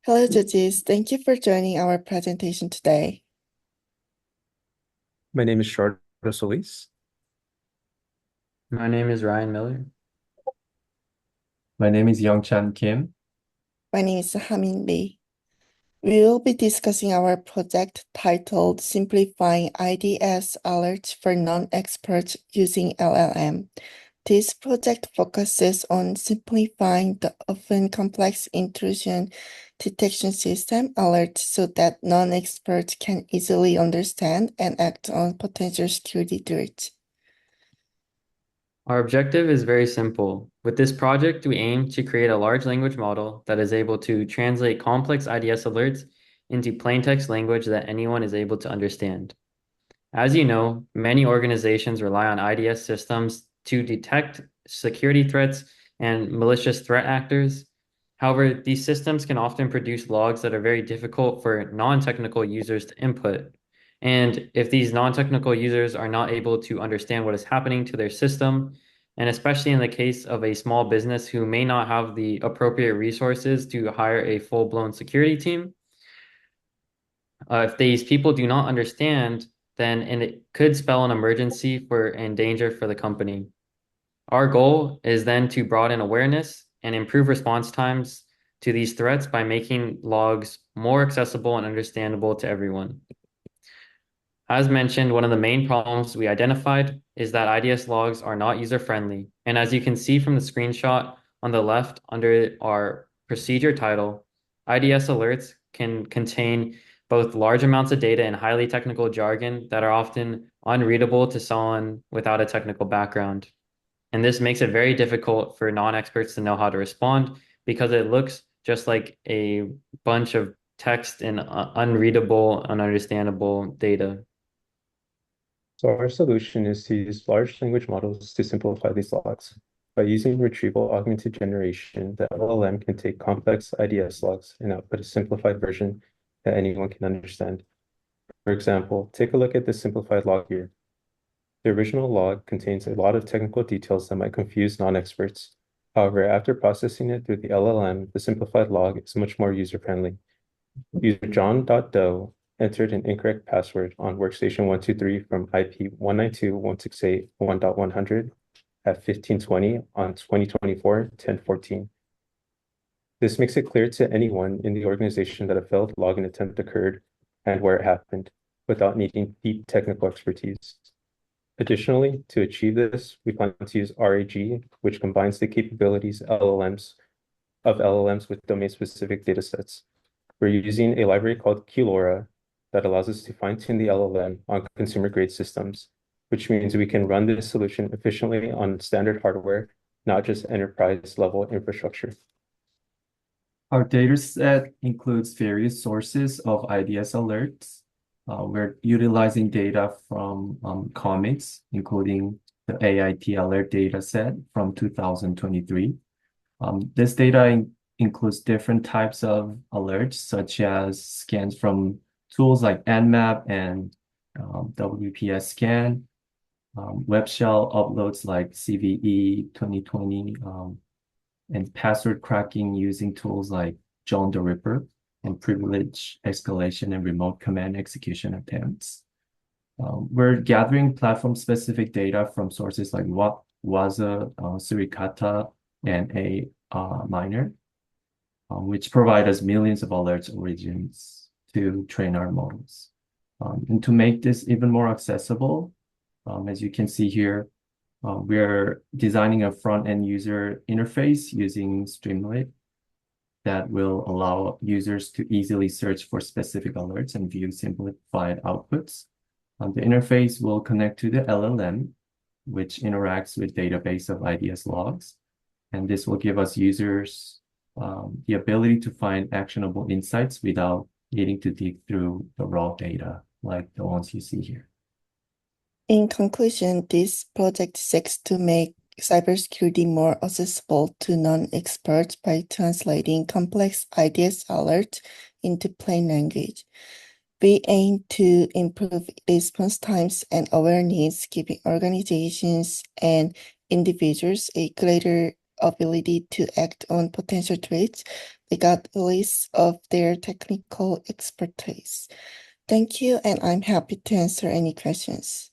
Hello, judges. Thank you for joining our presentation today. My name is Gerardo Solis. My name is Ryan Miller. My name is Youngchan Kim. My name is Hamin Lee. We will be discussing our project titled Simplifying IDS Alerts for Non-Experts using LLM. This project focuses on simplifying the often complex intrusion detection system alerts so that non-experts can easily understand and act on potential security threats. Our objective is very simple. With this project, we aim to create a large language model that is able to translate complex IDS alerts into plain text language that anyone is able to understand. As you know, many organizations rely on IDS systems to detect security threats and malicious threat actors. However, these systems can often produce logs that are very difficult for non-technical users to input. And if these non-technical users are not able to understand what is happening to their system, and especially in the case of a small business who may not have the appropriate resources to hire a full-blown security team, if these people do not understand, then and it could spell an emergency for and danger for the company. Our goal is then to broaden awareness and improve response times to these threats by making logs more accessible and understandable to everyone. As mentioned, one of the main problems we identified is that IDS logs are not user-friendly. And as you can see from the screenshot on the left under our procedure title, IDS alerts can contain both large amounts of data and highly technical jargon that are often unreadable to someone without a technical background. And this makes it very difficult for non-experts to know how to respond because it looks just like a bunch of text and unreadable, ununderstandable data. So our solution is to use large language models to simplify these logs. By using retrieval augmented generation, the LLM can take complex IDS logs and output a simplified version that anyone can understand. For example, take a look at this simplified log here. The original log contains a lot of technical details that might confuse non-experts. However, after processing it through the LLM, the simplified log is much more user-friendly. User John.doe entered an incorrect password on workstation 123 from IP 192.168.1.100 at 1520 on 2024-1014. This makes it clear to anyone in the organization that a failed login attempt occurred and where it happened without needing deep technical expertise. Additionally, to achieve this, we plan to use RAG, which combines the capabilities of LLMs with domain-specific datasets. We're using a library called Keylora that allows us to fine-tune the LLM on consumer-grade systems, which means we can run this solution efficiently on standard hardware, not just enterprise-level infrastructure. Our dataset includes various sources of IDS alerts. We're utilizing data from comics, including the AIT alert dataset from 2023. This data includes different types of alerts, such as scans from tools like Nmap and WPS scan, web shell uploads like CVE 2020, and password cracking using tools like John the Ripper, and privilege escalation and remote command execution attempts. We're gathering platform-specific data from sources like Waza, Suricata, and a miner, which provide us millions of alerts origins to train our models. And to make this even more accessible, as you can see here, we're designing a front-end user interface using Streamlit that will allow users to easily search for specific alerts and view simplified outputs. The interface will connect to the LLM, which interacts with database of IDS logs. And this will give us users the ability to find actionable insights without needing to dig through the raw data like the ones you see here. In conclusion, this project seeks to make cybersecurity more accessible to non-experts by translating complex IDS alerts into plain language. We aim to improve response times and awareness, giving organizations and individuals a greater ability to act on potential threats I got a list of their technical expertise. Thank you, and I'm happy to answer any questions.